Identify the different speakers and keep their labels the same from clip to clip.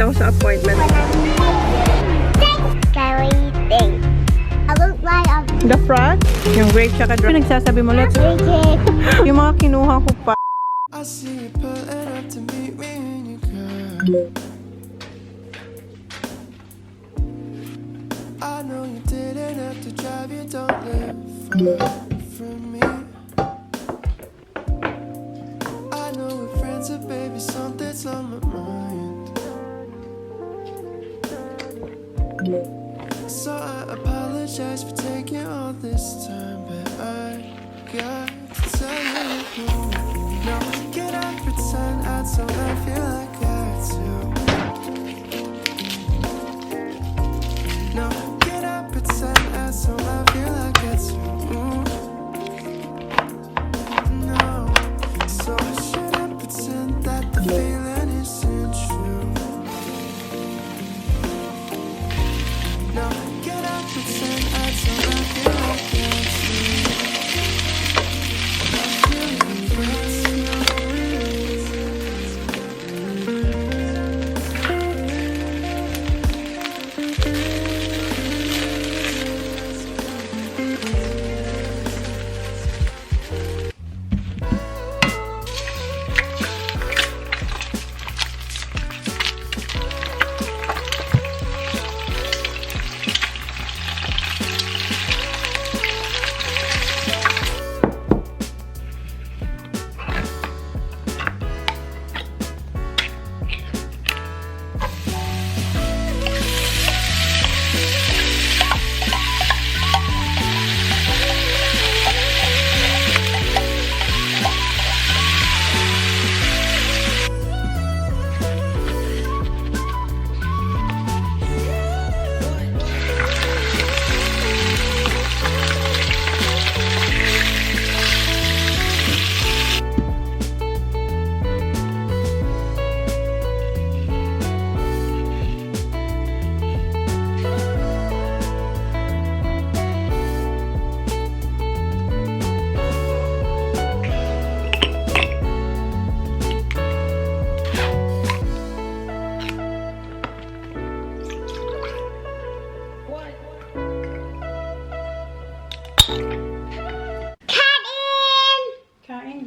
Speaker 1: ako sa appointment. The front? Yung grape tsaka dry. Nagsasabi mo, let's yung mga kinuha ko pa.
Speaker 2: I know you didn't have to drive, you don't live far from me. I know we're friends, but baby, something's on my mind. So I apologize for taking all this time, but I got to tell you. No, can I pretend I don't feel like I do? No, can I pretend I don't feel like I do? No, so should I pretend that the feeling isn't true? No, can I pretend I don't feel like I do? I feel your breath.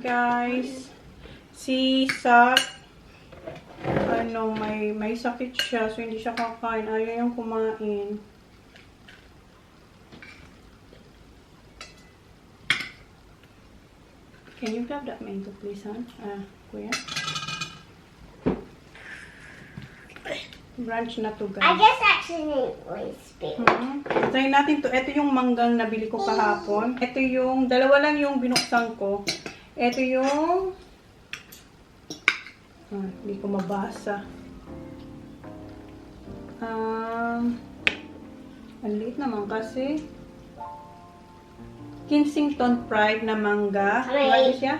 Speaker 1: Guys, si Sarap, may sakit siya, so hindi siya kakain. Ayaw yung kumain. Can you grab that mango, please, hon? Kuya? Branch na to, guys.
Speaker 3: I guess actually speak.
Speaker 1: Try natin to. Ito yung manggang nabili ko kahapon. Ito yung, dalawa lang yung binuksan ko. Ito yung hindi ko mabasa. Ang liit naman kasi. Kensington Pride na mangga. Like siya?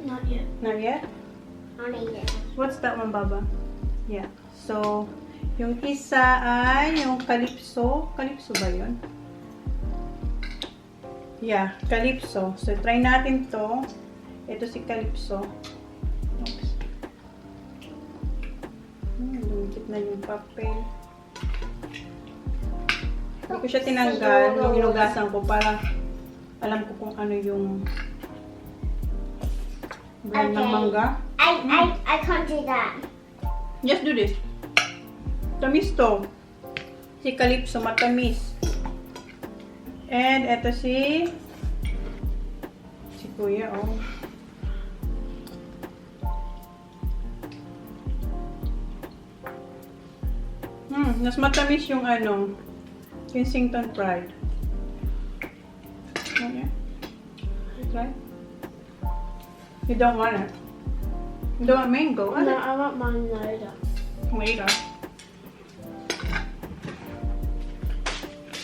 Speaker 3: Not yet.
Speaker 1: Not yet?
Speaker 3: Not yet.
Speaker 1: What's that one, Baba? Yeah. So, yung isa ay yung Calypso. Calypso ba yun? Yeah, Calypso. So, try natin to. Ito si Calypso. Oops. Lumikit na yung papel. Hindi ko siya tinanggal. Yung hinugasan ko para alam ko kung ano yung brand ng mangga.
Speaker 3: I can't do that.
Speaker 1: Just do this. Tamis to. Si Calypso, matamis. And ito si Kuya, oh. Mas matamis yung Kensington Pride. Okay. Try. You don't want it. You don't want mango?
Speaker 3: No, I want mine later.
Speaker 1: Later.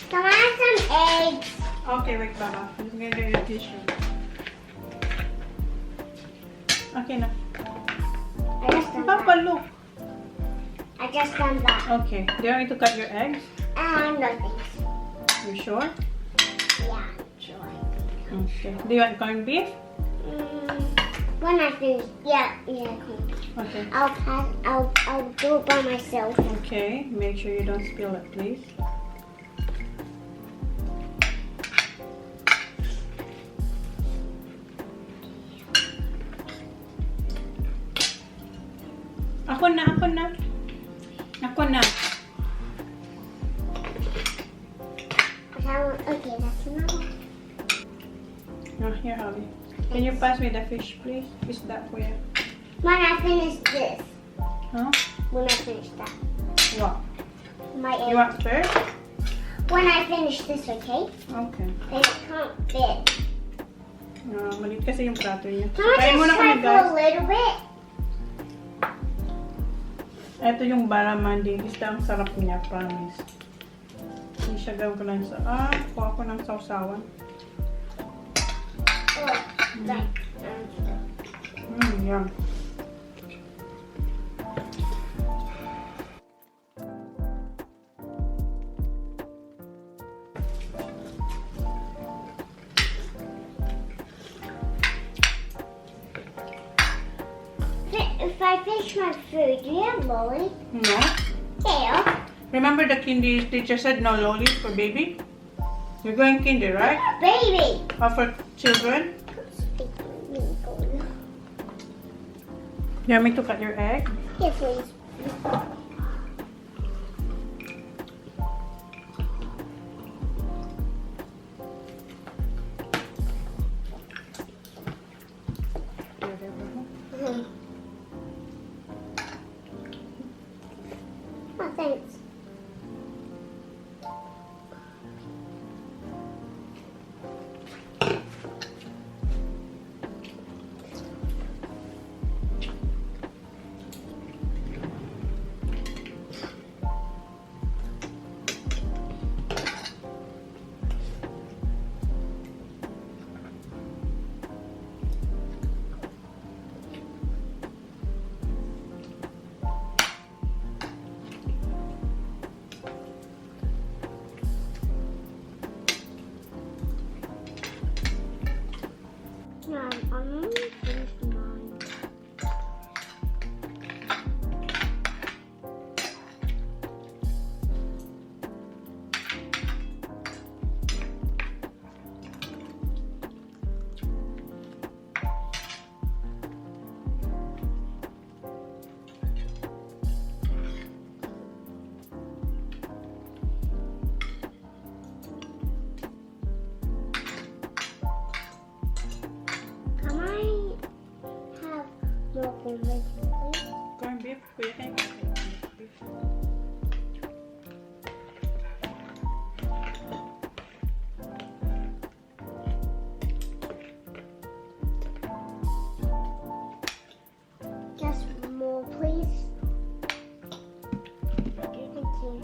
Speaker 3: Can I have some eggs?
Speaker 1: Okay, wait, Baba. I'm gonna get your tissue. Okay na.
Speaker 3: I just done
Speaker 1: Papa,
Speaker 3: that.
Speaker 1: look.
Speaker 3: I just done that.
Speaker 1: Okay. Do you want me to cut your eggs?
Speaker 3: No thanks.
Speaker 1: You sure?
Speaker 3: Yeah, sure.
Speaker 1: Okay. Do you want corned beef?
Speaker 3: When I finish, yeah.
Speaker 1: Okay.
Speaker 3: I'll do it by myself.
Speaker 1: Okay, make sure you don't spill it, please. Ako na.
Speaker 3: Okay, that's enough.
Speaker 1: Oh, here, Holly. Can you pass me the fish, please? Is that for you?
Speaker 3: When I finish this.
Speaker 1: Huh?
Speaker 3: When I finish that.
Speaker 1: What?
Speaker 3: My
Speaker 1: You want first?
Speaker 3: When I finish this, okay?
Speaker 1: Okay.
Speaker 3: Then it can't fit.
Speaker 1: Maliit kasi yung plato niya.
Speaker 3: Can I
Speaker 1: Kain
Speaker 3: just
Speaker 1: muna
Speaker 3: try
Speaker 1: kami,
Speaker 3: for a
Speaker 1: guys.
Speaker 3: little bit?
Speaker 1: Ito yung baramandi. Basta ang sarap niya, promise. Hindi siya gawin ko lang sa... kuha ko ng sausawan.
Speaker 3: Oh, right.
Speaker 1: Yum.
Speaker 3: If I finish my food, do you have lolly?
Speaker 1: No?
Speaker 3: Yeah.
Speaker 1: Remember the kindy teacher said no lollies for baby? You're going kindy, right?
Speaker 3: Baby.
Speaker 1: Or for children? You want me to cut your egg?
Speaker 3: Yeah, please. Oh, thanks. I'm gonna finish mine. Can I have more corn beef, please?
Speaker 1: Corn beef? Kuya, can you cut it? Beef.
Speaker 3: Just more, please. Okay, thank you.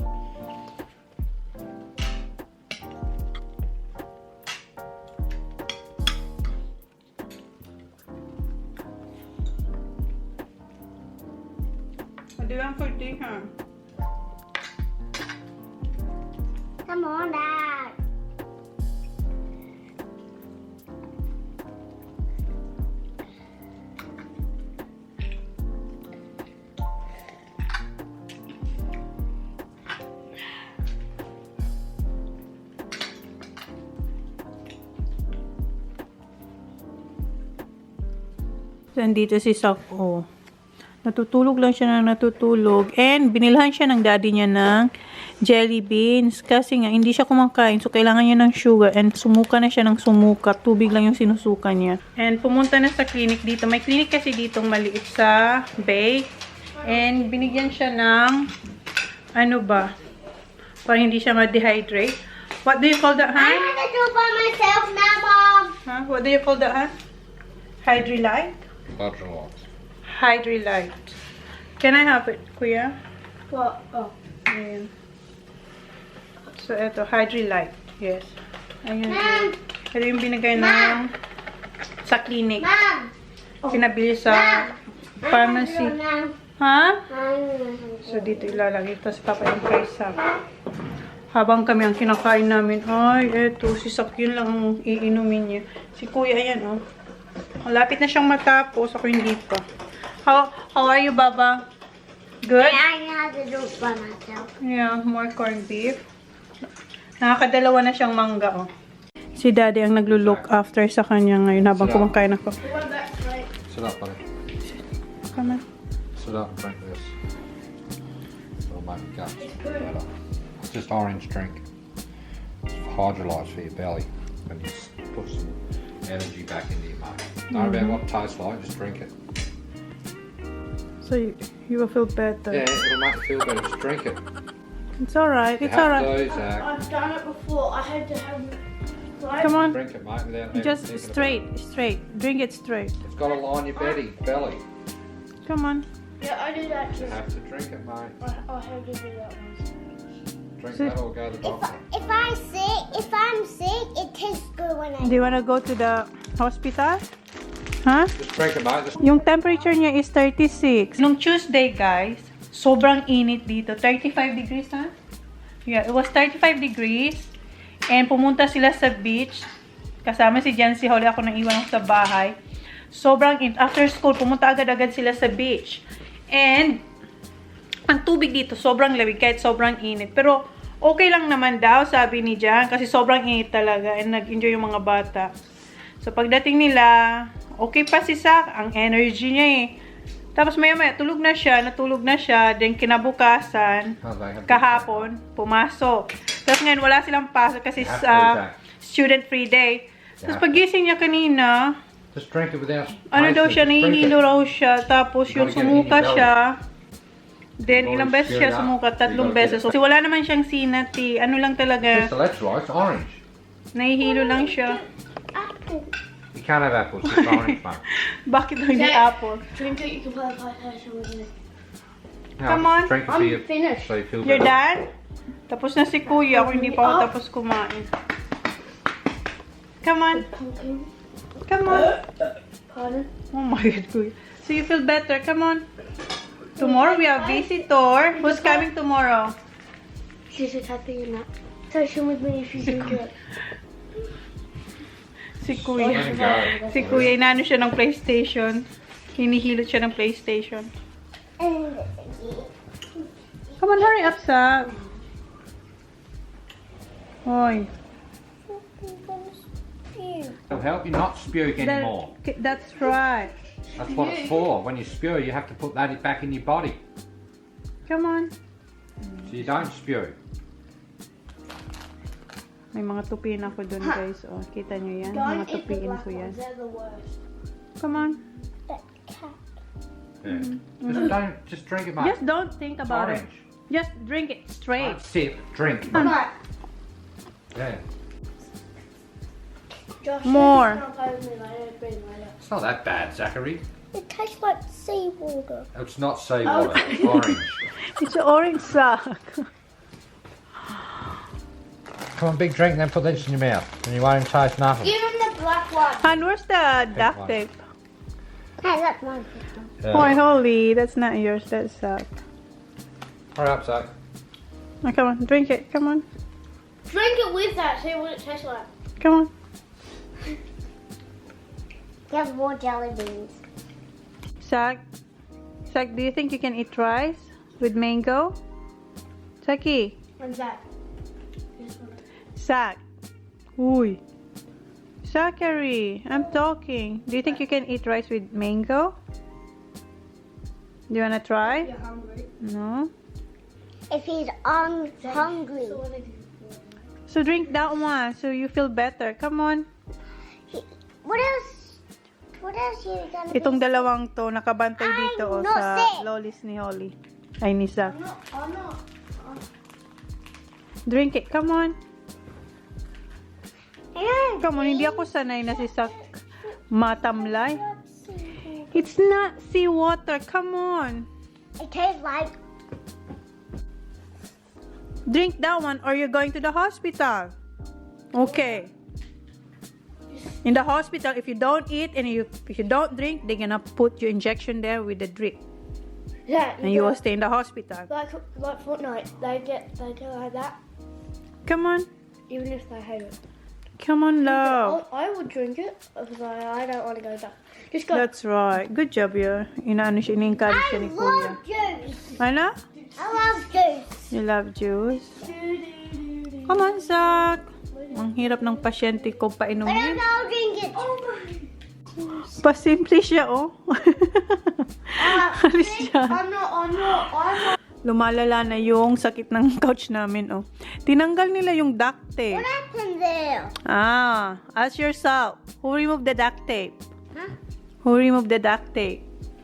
Speaker 1: What do you want for dinner?
Speaker 3: Come on, Dad.
Speaker 1: Nandito si Sako. Natutulog lang siya ng natutulog. And binilhan siya ng daddy niya ng jelly beans. Kasi nga, hindi siya kumakain. So, kailangan niya ng sugar. And sumuka na siya ng sumuka. Tubig lang yung sinusuka niya. And pumunta na sa clinic dito. May clinic kasi ditong maliit sa Bay. And binigyan siya ng ano ba? Para hindi siya ma-dehydrate. What do you call that,
Speaker 3: I
Speaker 1: huh?
Speaker 3: want to do it by myself now, Mom.
Speaker 1: Huh? What do you call that, huh? Hydrolite? Hydrolite. Can I have it, Kuya?
Speaker 3: Oh.
Speaker 1: Ayan. So, ito, Hydrolite. Yes. Ayan.
Speaker 3: Mom.
Speaker 1: Ito yung binigay ng sa clinic.
Speaker 3: Mom.
Speaker 1: Pinabili sa pharmacy. Ha? So,
Speaker 3: So,
Speaker 1: dito ilalagay. Tapos, papa yung price up. Habang kami ang kinakain namin, ay, eto, si Sakyan lang ang iinumin niya. Si Kuya, ayan, oh. Malapit na siyang matapos. Ako hindi pa. How are you, Baba? Good?
Speaker 3: I have to do it by myself.
Speaker 1: Yeah, more corned beef. Nakakadalawa na siyang mangga, oh. Si Daddy ang naglo-look after sa kanya ngayon habang kumakain ako.
Speaker 4: Sit up, buddy.
Speaker 1: Come on.
Speaker 4: Sit up and drink this. It'll make your guts better. It's just orange drink. It's hydrolyzed for your belly and just put some energy back into your mouth. Don't worry about what it tastes like, just drink it.
Speaker 1: So you will feel better.
Speaker 4: Yeah, it'll make you feel better. Just drink it.
Speaker 1: It's alright.
Speaker 4: You
Speaker 1: It's
Speaker 4: have
Speaker 1: alright.
Speaker 4: to, Zach.
Speaker 3: I've done it before. I had to have it.
Speaker 1: Come on.
Speaker 4: Drink it, mate, without even
Speaker 1: Just
Speaker 4: thinking
Speaker 1: straight.
Speaker 4: about
Speaker 1: Straight. Drink it straight.
Speaker 4: it. It's got to line your belly.
Speaker 1: Come on.
Speaker 3: Yeah, I do that too.
Speaker 4: You have to drink it, mate.
Speaker 3: I have to do that once.
Speaker 4: Drink
Speaker 1: So-
Speaker 4: that or go to the doctor.
Speaker 3: If I'm sick, it tastes good when I.
Speaker 1: Do you wanna go to the hospital? Huh?
Speaker 4: Just drink it, mate. Just
Speaker 1: Yung temperature niya is 36. Nung Tuesday, guys, sobrang init dito. 35 degrees, ha? Yeah, it was 35 degrees. And pumunta sila sa beach. Kasama si Jan, si Holly. Ako nang iwan ako sa bahay. Sobrang init. After school, pumunta agad-agad sila sa beach. And, ang tubig dito, sobrang lamig. Kahit sobrang init. Pero, okay lang naman daw, sabi ni Jan. Kasi sobrang init talaga. And nag-enjoy yung mga bata. So, pagdating nila, okay pa si Sak. Ang energy niya eh. Tapos maya-maya, natulog na siya. Then kinabukasan, kahapon, pumasok. Tapos ngayon, wala silang pasok kasi sa student free day. Tapos pagising niya kanina,
Speaker 4: Just drink it without.
Speaker 1: ano daw siya,
Speaker 4: Just drink
Speaker 1: nahihilo
Speaker 4: it.
Speaker 1: raw siya. Tapos yung
Speaker 4: You gotta get it in your
Speaker 1: sumuka
Speaker 4: belly.
Speaker 1: siya. Then
Speaker 4: You've
Speaker 1: ilang
Speaker 4: always
Speaker 1: beses siya
Speaker 4: stirred up.
Speaker 1: sumuka,
Speaker 4: You
Speaker 1: tatlong
Speaker 4: gotta get
Speaker 1: beses.
Speaker 4: it.
Speaker 1: Kasi wala naman siyang sinati. Ano lang talaga,
Speaker 4: Just electrolytes, orange.
Speaker 1: nahihilo lang siya.
Speaker 3: Apple.
Speaker 4: You can't have apples. It's orange, mate.
Speaker 1: Bakit hindi apple?
Speaker 3: Drink it. You can play PlayStation with it.
Speaker 4: No,
Speaker 1: Come
Speaker 4: just
Speaker 1: on.
Speaker 4: Drink it so
Speaker 3: I'm
Speaker 4: you,
Speaker 3: finished.
Speaker 4: so you feel
Speaker 1: You're
Speaker 4: better.
Speaker 1: done? Tapos na si Kuya. Ako hindi pa ako tapos kumain. Come on.
Speaker 3: Pumpkin.
Speaker 1: Come on.
Speaker 3: Pardon?
Speaker 1: Oh my God, Kuya. So you feel better? Come on. Tomorrow we have visitor. Who's coming tomorrow?
Speaker 3: She's a happy in that. Station with me if you drink it.
Speaker 1: Si Kuya.
Speaker 4: Let it go.
Speaker 1: Si Kuya, inano siya ng PlayStation. Hinihilot siya ng PlayStation. Come on, hurry up, Sa. Hoy.
Speaker 4: It'll help you not spuke anymore.
Speaker 1: That's right.
Speaker 4: That's what it's for. When you spew, you have to put that back in your body.
Speaker 1: Come on.
Speaker 4: So you don't spew.
Speaker 1: May mga tupiin ako dun, guys. Oh, kita nyo yan? Mga tupiin ko yan.
Speaker 3: They're the worst.
Speaker 1: Come on.
Speaker 4: Yeah. Just drink it, mate.
Speaker 1: Just don't think
Speaker 4: It's
Speaker 1: about it.
Speaker 4: orange.
Speaker 1: Just drink it straight.
Speaker 4: Don't sip, drink.
Speaker 1: Come on.
Speaker 4: Yeah.
Speaker 3: Josh,
Speaker 1: More.
Speaker 3: you can't play with me later. Bring it later.
Speaker 4: It's not that bad, Zachary.
Speaker 3: It tastes like seawater.
Speaker 4: It's not seawater. It's orange.
Speaker 1: It's an orange sack.
Speaker 4: Come on, big drink, then put this in your mouth, and you won't taste nothing.
Speaker 3: Give him the black one.
Speaker 1: Han, where's the duct
Speaker 4: one.
Speaker 1: tape?
Speaker 3: Hey, that's mine.
Speaker 1: Hoy, holy, that's not yours, that's Zach.
Speaker 4: Hurry up, Zach.
Speaker 1: Oh, come on, drink it, come on.
Speaker 3: Drink it with that. See what it tastes like.
Speaker 1: Come on.
Speaker 3: Get more jelly beans.
Speaker 1: Zach, do you think you can eat rice with mango? Zaki,
Speaker 3: When's that?
Speaker 1: Zach. Uy. Zachary, I'm talking. Do you think you can eat rice with mango? Do you wanna try?
Speaker 3: You're hungry.
Speaker 1: No?
Speaker 3: If he's hungry.
Speaker 1: So drink that one so you feel better. Come on.
Speaker 3: What else? What else you gonna
Speaker 1: Itong dalawang to nakabantay dito
Speaker 3: I'm
Speaker 1: oh,
Speaker 3: not
Speaker 1: sa
Speaker 3: sick.
Speaker 1: lolis ni Holly. Ay, ni Zach.
Speaker 3: I'm not.
Speaker 1: Drink it. Come on. Come on. Hindi ako sanay na si Zach matamlay. It's not seawater. Come on.
Speaker 3: It tastes like.
Speaker 1: Drink that one or you're going to the hospital. Okay. In the hospital, if you don't eat and if you don't drink, they're gonna put your injection there with the drip.
Speaker 3: Yeah.
Speaker 1: And you will stay in the hospital.
Speaker 3: Like Fortnite. They get like that.
Speaker 1: Come on.
Speaker 3: Even if they hate it.
Speaker 1: Come on, love.
Speaker 3: I would drink it because I don't want to go back. Just go.
Speaker 1: That's right. Good job, yeah. Inaano siya, in-encourage siya ni Kuya.
Speaker 3: Juice.
Speaker 1: Ano?
Speaker 3: I love juice.
Speaker 1: You love juice? Come on, Zach. Ang hirap ng pasyente ko
Speaker 3: I don't
Speaker 1: painumin.
Speaker 3: know, drink it.
Speaker 1: Pasimple siya, oh. Alis siya.
Speaker 3: I'm not.
Speaker 1: Lumalala na yung sakit ng couch namin, oh. Tinanggal nila yung duct tape.
Speaker 3: What happened there?
Speaker 1: Ask yourself. Who removed the duct tape?
Speaker 3: Huh?
Speaker 1: Who removed the duct tape?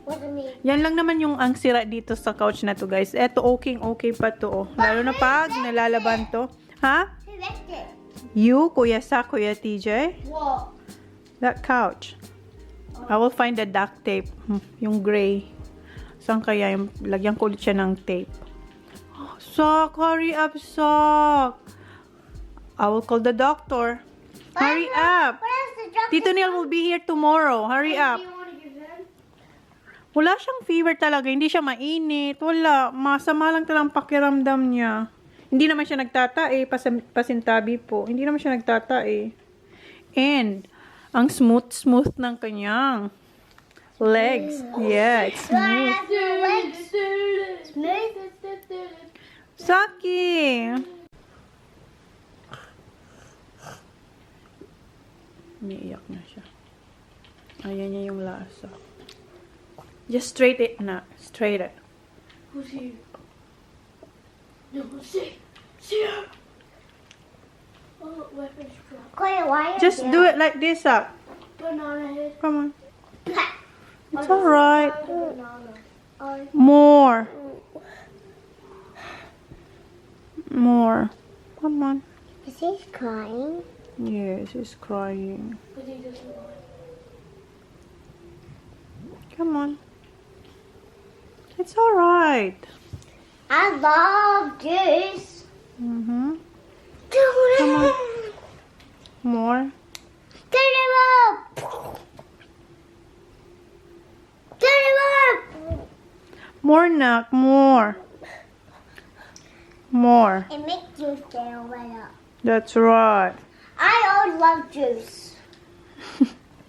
Speaker 3: What do you mean?
Speaker 1: Yan lang naman yung ang sira dito sa couch na to, guys. Eto, okay pa to, oh. Lalo na pag nilalaban to. Ha?
Speaker 3: Who left it?
Speaker 1: You, Kuya Sa, Kuya TJ?
Speaker 3: What?
Speaker 1: That couch. I will find the duct tape. Yung gray. Saan kaya yung lagyan ko ulit siya ng tape? Sok, hurry up, Sok. I will call the doctor. Hurry up.
Speaker 3: What else the doctor?
Speaker 1: Tito Neil will be here tomorrow. Hurry up.
Speaker 3: Do you want to give him?
Speaker 1: Wala siyang fever talaga. Hindi siya mainit. Wala. Masama lang talagang pakiramdam niya. Hindi naman siya nagtatae. Pasintabi po. Hindi naman siya nagtatae. And, ang smooth ng kanyang legs. Yeah, it's
Speaker 3: Do I
Speaker 1: smooth.
Speaker 3: have your legs smooth?
Speaker 1: Saki! Umiiyak na siya. Ayan niya yung lasa. Just straight it na. Straight it.
Speaker 3: Who's here? No, see her. Oh, weapons drop. Clay, why are
Speaker 1: Just do it like this up.
Speaker 3: banana head?
Speaker 1: Come on.
Speaker 3: Pat.
Speaker 1: It's alright.
Speaker 3: Banana.
Speaker 1: More. More. Come on.
Speaker 3: Is he crying?
Speaker 1: Yes, he's crying.
Speaker 3: But he doesn't like.
Speaker 1: Come on. It's alright.
Speaker 3: I love juice.
Speaker 1: Mm-hmm.
Speaker 3: Come
Speaker 1: on. More.
Speaker 3: Turn him up. Turn him up.
Speaker 1: More, Nak. More. More.
Speaker 3: It makes you feel better.
Speaker 1: That's right.
Speaker 3: I always love juice.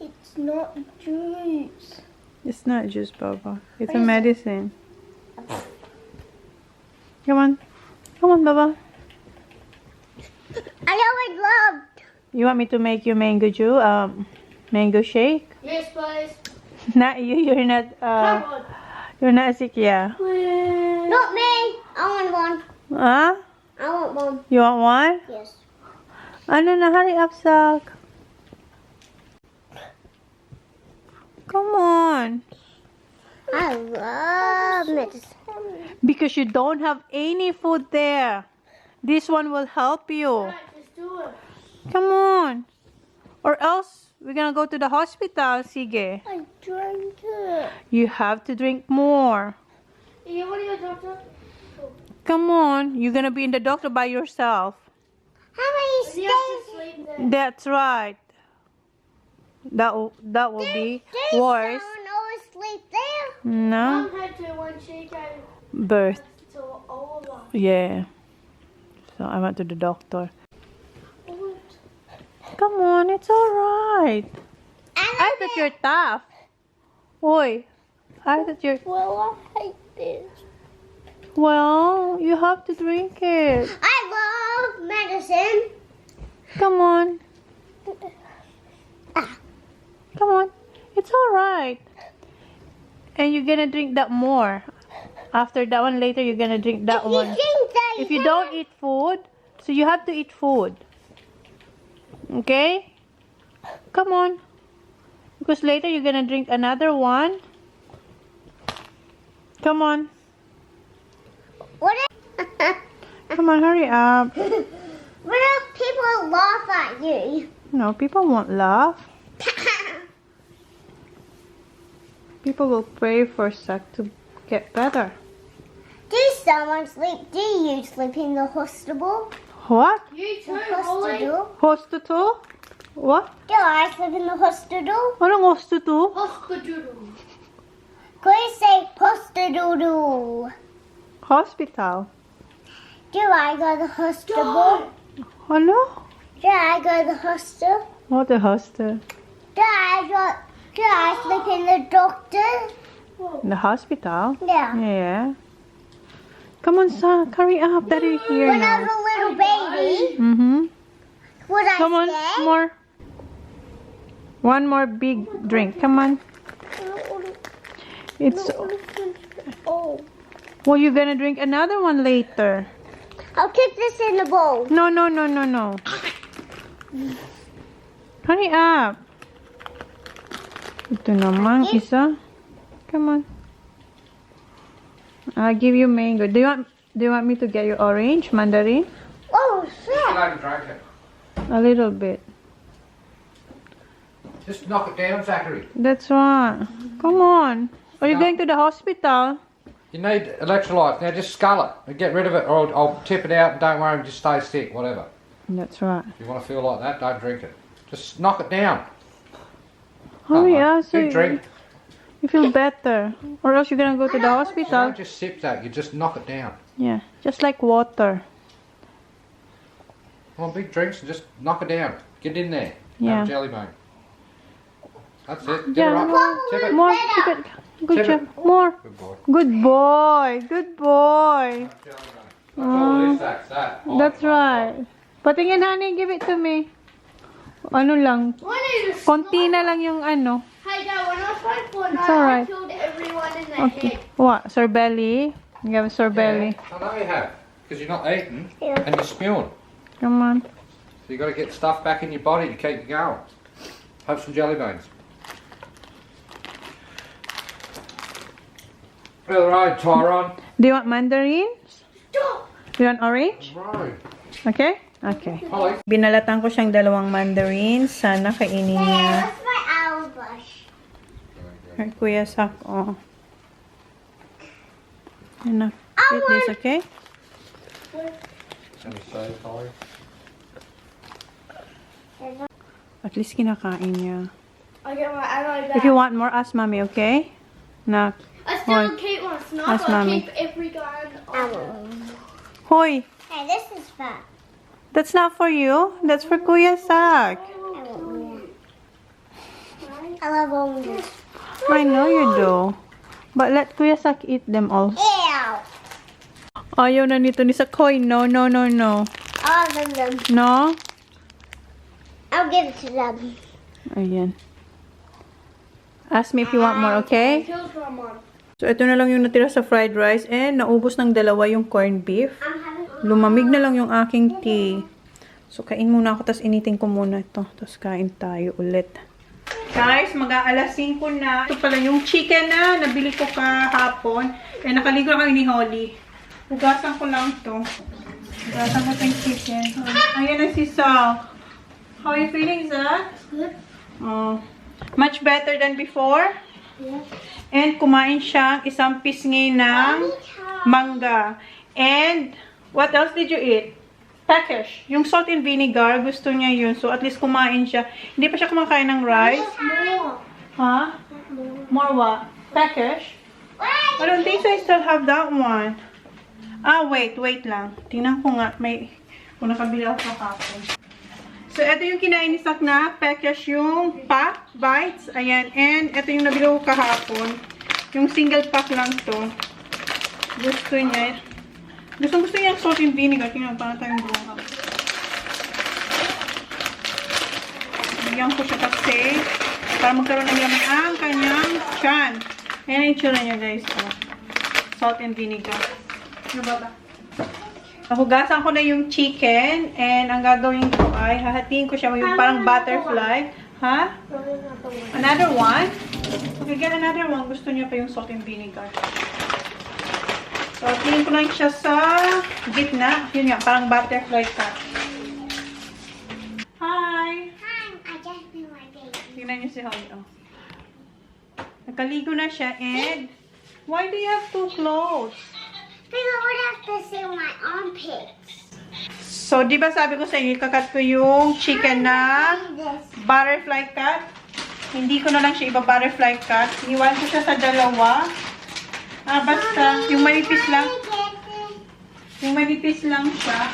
Speaker 3: It's not juice.
Speaker 1: It's not juice, Baba. It's a medicine. Come on. Come on, Baba.
Speaker 3: I always loved.
Speaker 1: You want me to make you mango juice? Mango shake?
Speaker 3: Yes, please.
Speaker 1: Not you. You're not.
Speaker 3: Come on.
Speaker 1: You're not sick, yeah.
Speaker 3: Not me. I want one.
Speaker 1: Huh?
Speaker 3: I want one.
Speaker 1: You want one?
Speaker 3: Yes.
Speaker 1: Ano na? Hurry up, Zach. Come on.
Speaker 3: I love medicine.
Speaker 1: Because you don't have any food there. This one will help you.
Speaker 3: Just do it.
Speaker 1: Come on. Or else, we're gonna go to the hospital, Sige.
Speaker 3: I drank it.
Speaker 1: You have to drink more.
Speaker 3: You want to go doctor?
Speaker 1: Come on. You're gonna be in the doctor by yourself.
Speaker 3: How many stays? Sleep there.
Speaker 1: That's right. That will be worse.
Speaker 3: Someone always sleep there.
Speaker 1: No?
Speaker 3: Mom had to when she gave
Speaker 1: Birth.
Speaker 3: to all of us.
Speaker 1: Yeah. So I went to the doctor. Come on, it's alright. I thought you're tough. Oi. I thought you're...
Speaker 3: Well, I hate this.
Speaker 1: Well, you have to drink it.
Speaker 3: I love medicine.
Speaker 1: Come on. Come on. It's alright. And you're gonna drink that more. After that one later, you're gonna drink that
Speaker 3: You
Speaker 1: one.
Speaker 3: think that
Speaker 1: If you don't eat food, so you have to eat food. Okay? Come on. Because later you're gonna drink another one. Come on.
Speaker 3: What if,
Speaker 1: Come on, hurry up.
Speaker 3: what if people laugh at you?
Speaker 1: No, people won't laugh. People will pray for Zach to get better.
Speaker 3: Do someone sleep? Do you sleep in the hospital?
Speaker 1: What?
Speaker 3: You too, hospital.
Speaker 1: Hospital? What?
Speaker 3: Do I sleep in the hospital?
Speaker 1: Anong hospital?
Speaker 3: Hospital. Please say hospital.
Speaker 1: Hospital.
Speaker 3: Do I go to the hospital?
Speaker 1: Ano?
Speaker 3: Dad, I go to the hostel.
Speaker 1: What the hostel?
Speaker 3: Dad, I sleep in the doctor.
Speaker 1: The hospital?
Speaker 3: Yeah.
Speaker 1: Yeah. Come on, son. Hurry up. Daddy here
Speaker 3: When I was
Speaker 1: now.
Speaker 3: a little baby,
Speaker 1: Mm-hmm.
Speaker 3: was I
Speaker 1: Come on,
Speaker 3: scared?
Speaker 1: more. One more big drink. Come on. It's.
Speaker 3: Oh.
Speaker 1: Well, you're gonna drink another one later.
Speaker 3: I'll keep this in the bowl.
Speaker 1: No. Hurry up. Ito naman, isa. Come on. I'll give you mango. Do you want me to get you orange, mandarin?
Speaker 3: Oh,
Speaker 4: You
Speaker 3: shit.
Speaker 4: don't drink it.
Speaker 1: A little bit.
Speaker 4: Just knock it down, Zachary.
Speaker 1: That's right. Come on. Are you going to the hospital?
Speaker 4: You need electrolytes. Now just scull it and get rid of it, or I'll tip it out and don't worry, just stay stick, whatever.
Speaker 1: That's right.
Speaker 4: If you want to feel like that, don't drink it. Just knock it down.
Speaker 1: Hurry
Speaker 4: Come on,
Speaker 1: up, so
Speaker 4: big drink.
Speaker 1: you feel better. Or else you're gonna go to the
Speaker 4: You
Speaker 1: hospital.
Speaker 4: don't just sip that, you just knock it down.
Speaker 1: Yeah, just like water.
Speaker 4: Come on, big drinks and just knock it down. Get in there.
Speaker 1: Yeah.
Speaker 4: Have a jelly bean. That's it. Get
Speaker 1: Yeah,
Speaker 4: her up.
Speaker 1: more.
Speaker 4: Tip it.
Speaker 1: More. Tip it. Good
Speaker 4: Tip
Speaker 1: job.
Speaker 4: it.
Speaker 1: More.
Speaker 4: Good boy.
Speaker 1: Good boy. Good boy.
Speaker 4: That's all it is, that.
Speaker 1: That's right. Patingin, honey. Give it to me. Ano lang. Konti na lang yung ano.
Speaker 3: Hey, Dad, when I was playing Fortnite,
Speaker 1: It's alright.
Speaker 3: I killed everyone in the
Speaker 1: Okay.
Speaker 3: head.
Speaker 1: What? Sorbelly? You have sorbelly.
Speaker 4: Yeah, I know you have. Because you're not eating
Speaker 3: Yeah.
Speaker 4: and you're spewing.
Speaker 1: Come on.
Speaker 4: So you've got to get stuff back in your body to keep you going. Have some jelly beans. Middle of the road, Tyrone.
Speaker 1: Do you want mandarins?
Speaker 3: Stop!
Speaker 1: Do you want orange?
Speaker 4: Road.
Speaker 1: Okay? Okay.
Speaker 4: Holly.
Speaker 1: Binalatan ko siyang dalawang mandarins. Sana kainin
Speaker 3: Yeah,
Speaker 1: niya.
Speaker 3: that's my owl brush.
Speaker 1: Her Kuya Sak, oh. Enough. Eat this, okay?
Speaker 4: Any save, Holly?
Speaker 1: At least kinakain niya.
Speaker 3: I get my aloe back.
Speaker 1: If you want more, ask mommy, okay? Na.
Speaker 3: I still
Speaker 1: Hoy.
Speaker 3: keep one snap.
Speaker 1: Ask
Speaker 3: I
Speaker 1: mommy.
Speaker 3: keep every gun on.
Speaker 1: Hoy,
Speaker 3: Hey, this is fun.
Speaker 1: that's not for you. That's for Kuya Sak.
Speaker 3: I love oranges.
Speaker 1: I know you do. But let Kuya Sak eat them all.
Speaker 3: Ew!
Speaker 1: Ayaw na nito ni Sakoy. No.
Speaker 3: All of them.
Speaker 1: No?
Speaker 3: I'll give it to them.
Speaker 1: Ayan. Ask me if you want more, okay?
Speaker 3: Kill someone.
Speaker 1: So, ito na lang yung natira sa fried rice. And naubos ng dalawa yung corned beef.
Speaker 3: I'm having
Speaker 1: Lumamig na lang yung aking tea. So, kain muna ako. Tapos initin ko muna ito. Tapos kain tayo ulit. Guys, mag-aalas 5 na. Ito pala yung chicken na nabili ko kahapon. Eh, nakaligo ako ni Holly. Hugasan ko lang ito. Hugasan ko yung chicken. Ayan na si Sal. How are you feeling, Zach?
Speaker 3: Good.
Speaker 1: Oh, much better than before.
Speaker 3: Yeah.
Speaker 1: And kumain siya isang pisngi ng mangga. And what else did you eat? Peckish. Yung salt and vinegar, gusto niya yun. So at least kumain siya. Hindi pa siya kumakain ng rice.
Speaker 3: More.
Speaker 1: Huh? More what? Peckish? I don't think so. I still have that one. Ah, wait lang. Tingnan ko nga. Kung nakabili ako kahapon. So, ito yung kinain ni Sak na peckish yung pack, bites. Ayan. And, ito yung nabili ko kahapon. Yung single pack lang to. Gusto niya. Gusto niya yung salt and vinegar. Tingnan, parang tayong buha. Bigyan ko siya kasi para magkaroon ng laman ang kanyang tiyan. Ayan yung tsura niya, guys. Oh. Salt and vinegar. Ano ba? Hugasan ko na yung chicken and ang gagawin ko ay hahatiin ko siya yung parang butterfly. Ha? Another one? Okay, get another one. Gusto niya pa yung salt and vinegar. So, hatiin ko lang siya sa gitna. Yun nga, parang butterfly cut. Hi!
Speaker 3: Hi, I just been my baby.
Speaker 1: Tingnan niyo si Holly. Oh. Nakaligo na siya and why do you have two clothes?
Speaker 3: Because I would have to see my armpits.
Speaker 1: So, di ba sabi ko sa inyo, kakat ko yung chicken na butterfly cut. Hindi ko na lang siya iba-butterfly cut. Iniwan ko siya sa dalawa. Basta, yung manipis lang. Yung manipis lang siya.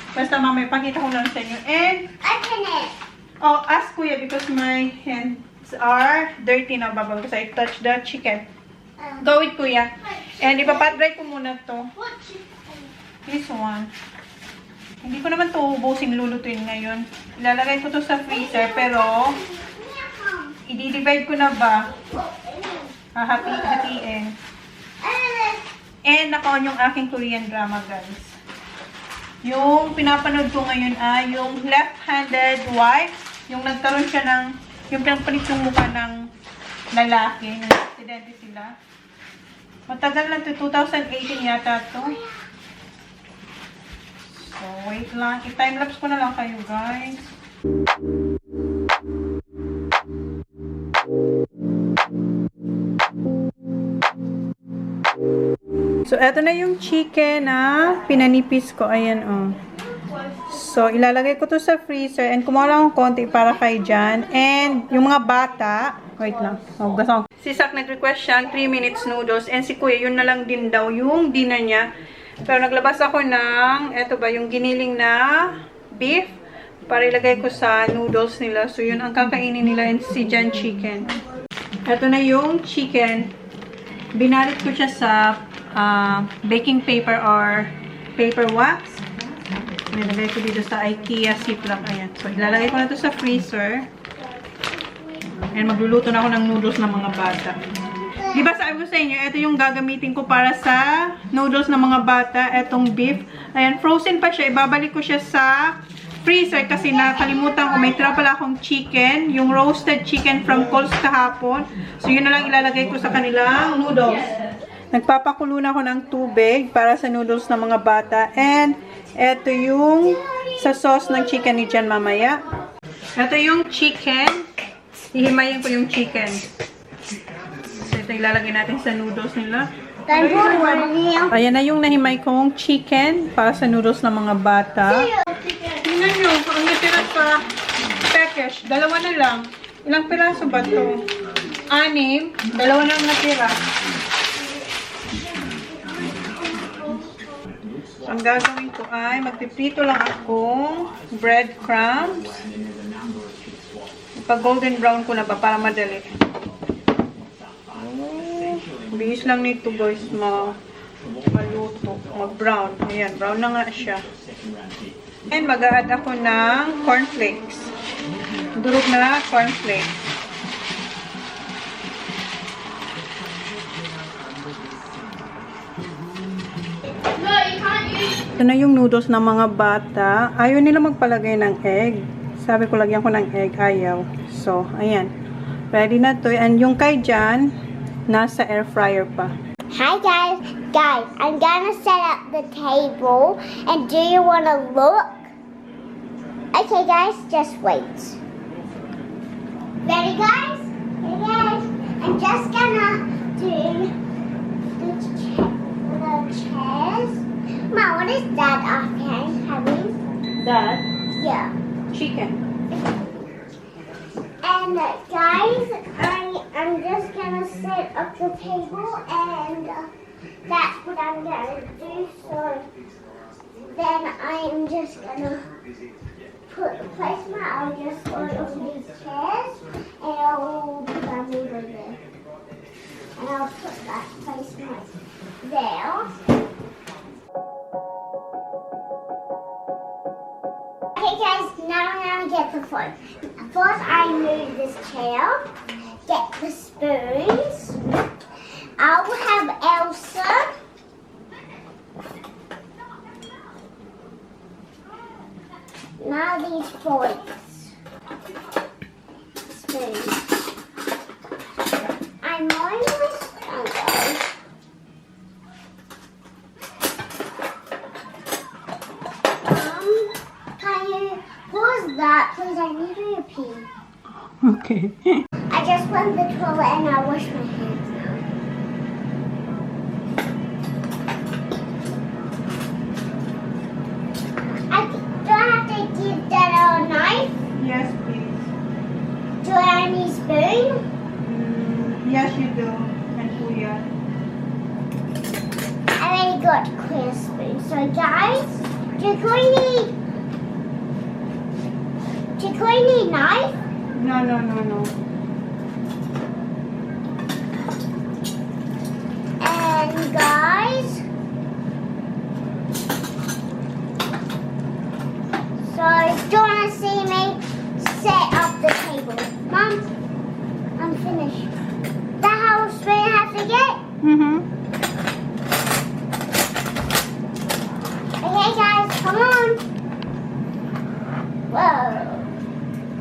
Speaker 1: Basta mamaya, pakita ko lang sa inyo. And,
Speaker 3: Open it.
Speaker 1: oh, ask Kuya because my hands are dirty na, Baba, because I touched the chicken. Go with Kuya. And ipapat-dry ko muna to.
Speaker 3: What chicken?
Speaker 1: This one. Hindi ko naman to ubusin lulutuin ngayon. Ilalagay ko to sa freezer, pero i-divide ko na ba? Hahati-hatiin. And naka-on yung aking Korean drama, guys. Yung pinapanood ko ngayon ay yung left-handed wife. Yung nagkaroon siya ng, yung pinagpalit yung mukha ng lalaki. Nag-accidente sila. Matagal na to, 2018 yata to. So, wait lang. I-timelapse ko na lang kayo, guys. So, eto na yung chicken na pinanipis ko. Ayan, oh. So, ilalagay ko to sa freezer. And kumuha lang akong konti para kay Jan. And yung mga bata, wait lang. Oh, gasong. Si Sak nag-request siya 3 minutes noodles. And si Kuya, yun na lang din daw yung dinner niya. Pero naglabas ako ng, eto ba, yung giniling na beef. Para ilagay ko sa noodles nila. So, yun ang kakainin nila. And si Jan chicken. Eto na yung chicken. Binalit ko siya sa baking paper or paper wax. Nilagay ko dito sa IKEA ziplock. Ayan. So, ilalagay ko na to sa freezer. And magluluto na ako ng noodles ng mga bata. Diba sabi ko sa inyo, ito yung gagamitin ko para sa noodles ng mga bata. Itong beef. Ayan, frozen pa siya. Ibabalik ko siya sa freezer kasi nakalimutan ko. May tira pala akong chicken. Yung roasted chicken from Coles kahapon. So, yun na lang ilalagay ko sa kanilang noodles. Nagpapakulo na ako ng tubig para sa noodles ng mga bata. And, ito yung sa sauce ng chicken ni Jan mamaya. Ito yung chicken. Hihimayin ko yung chicken. So, ito ilalagay natin sa noodles nila. Ayan na yung nahimay kong chicken para sa noodles ng mga bata. Tingnan nyo, ang natira sa package. Dalawa na lang. Ilang piraso ba ito? 6. Dalawa na lang natira. So, ang gagawin ko ay magpiprito lang akong breadcrumbs. Pag-golden brown ko na ba para madali. Bihis lang nito guys, maluto, mag-brown. Ayan, brown na nga siya. And mag-a-add ako ng cornflakes. Durog na cornflakes. Ito na yung noodles ng mga bata. Ayaw nila magpalagay ng egg. Sabi ko lagyan ko ng egg, ayaw. So, ayan. Ready na to. And yung kay Jan, nasa air fryer pa.
Speaker 3: Hi guys. Guys, I'm gonna set up the table. And do you wanna look? Okay guys, just wait. Ready guys? Ready guys? I'm just gonna do the chairs. Mom, what is that offhand having?
Speaker 1: That,
Speaker 3: Yeah.
Speaker 1: chicken.
Speaker 3: And guys, I'm just gonna set up the table and that's what I'm gonna do. So then I'm just gonna put the placement. I'll just go over these chairs and I'll put them over there. And I'll put that placement there. Okay guys, now I'm gonna get the phone. First I move this chair, get the spoons. I will have Elsa. Now these forks. Spoons. I'm going to guys. Can you pause that, please? I need to pee.
Speaker 1: Okay.
Speaker 3: I just went to the toilet and I washed my hands now. Do I have to give that a knife?
Speaker 1: Yes, please.
Speaker 3: Do I need spoon?
Speaker 1: Yes, you do. And Kuya.
Speaker 3: I already got clear spoon. So guys, need knife?
Speaker 1: No.
Speaker 3: And guys, so do you want to see me set up the table? Mom, I'm finished. The house we have to get? Okay guys, come on. Whoa.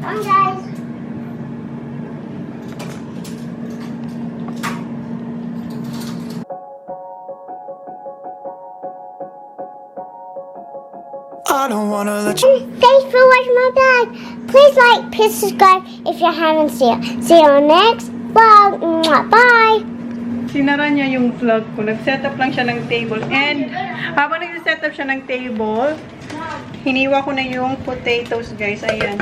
Speaker 3: Come on guys.
Speaker 2: I don't wanna let you.
Speaker 3: Thanks for watching my vlog. Please like, please subscribe if you haven't seen it. See you on next vlog. Bye.
Speaker 1: Sinara niya yung vlog ko. Nag-set up lang siya ng table. And habang nag-set up siya ng table, hiniwa ko na yung potatoes, guys. Ayan.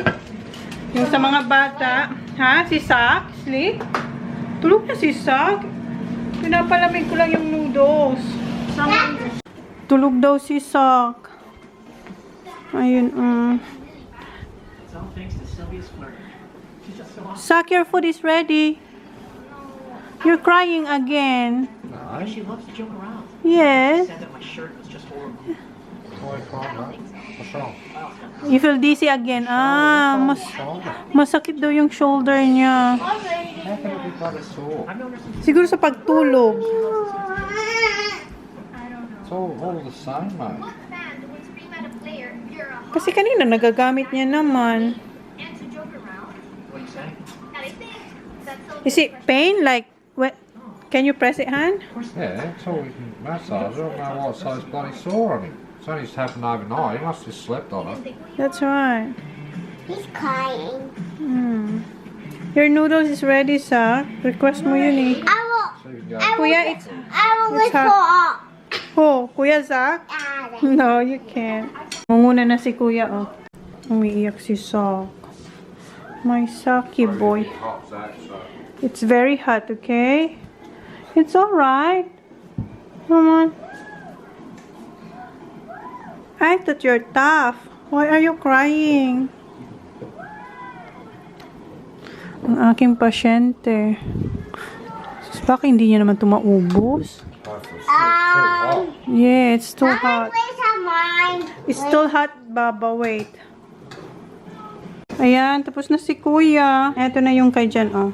Speaker 1: Yung sa mga bata. Ha? Si Sak? Sleep? Tulog na si Sak. Pinapalamig ko lang yung noodles. Tulog daw si Sak. Ayun, Sak, your food is ready. You're crying again.
Speaker 4: No.
Speaker 5: She loves to joke around.
Speaker 1: Yes.
Speaker 5: Said that my shirt was just horrible.
Speaker 4: Why can't I? What's wrong?
Speaker 1: You feel dizzy again. Masakit daw yung shoulder niya.
Speaker 4: How can it be bloody sore?
Speaker 5: I've known her since
Speaker 1: Siguro sa pagtulog.
Speaker 4: It's all the same, mate.
Speaker 1: Kasi kanina nagagamit niya naman.
Speaker 5: what you say.
Speaker 1: Is it pain? Like, what? Can you press it, Han?
Speaker 4: Yeah, it's all we can massage. I don't know what's so bloody sore on him. It's only just happened overnight. He must have slept on it.
Speaker 1: That's right.
Speaker 3: He's crying.
Speaker 1: Your noodles is ready, Sak. Request mo yun eh.
Speaker 3: I will.
Speaker 4: So you can go.
Speaker 1: Kuya, it's...
Speaker 3: I will
Speaker 1: It's
Speaker 3: look
Speaker 1: hot.
Speaker 3: for
Speaker 1: Oh, Kuya Sak? No, you can't. Munguna na si Kuya, oh. Umiiyak si Sak. My Saki boy.
Speaker 4: Hot, Zach, so.
Speaker 1: It's very hot, okay? It's alright. Come on. I thought you're tough. Why are you crying? Ang aking pasyente. Bakit hindi niya naman ito maubos?
Speaker 4: Too hot.
Speaker 1: Yeah, it's too hot.
Speaker 3: Please have mine.
Speaker 1: It's still hot, Baba. Wait. Ayan, tapos na si Kuya. Eto na yung kay Jan, oh.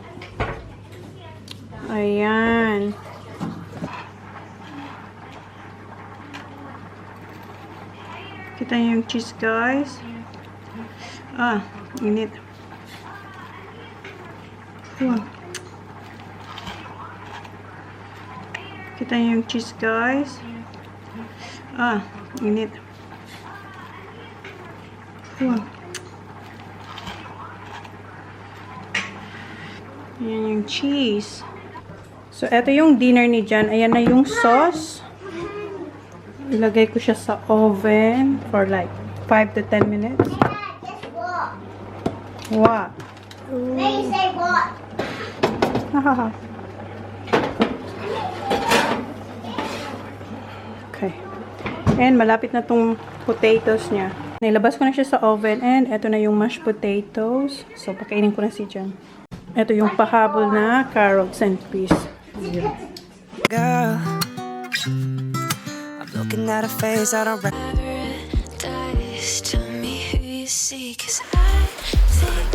Speaker 1: Ayan. Kita niyo yung cheese, guys. Init. Wow. Kita niyo yung cheese, guys. Init. Wow. Ayan yung cheese. So, eto yung dinner ni Jan. Ayan na yung sauce. Ilagay ko siya sa oven for like 5 to 10 minutes.
Speaker 3: Guess what?
Speaker 1: What?
Speaker 3: They say what?
Speaker 1: Okay. And malapit na tong potatoes niya. Nilabas ko na siya sa oven and eto na yung mashed potatoes. So, pakainin ko na si Jan. Eto yung pahabol na carrots and peas.
Speaker 2: Girl, I'm looking at a face I don't recognize.
Speaker 6: Paradise, tell me who you see, 'cause I think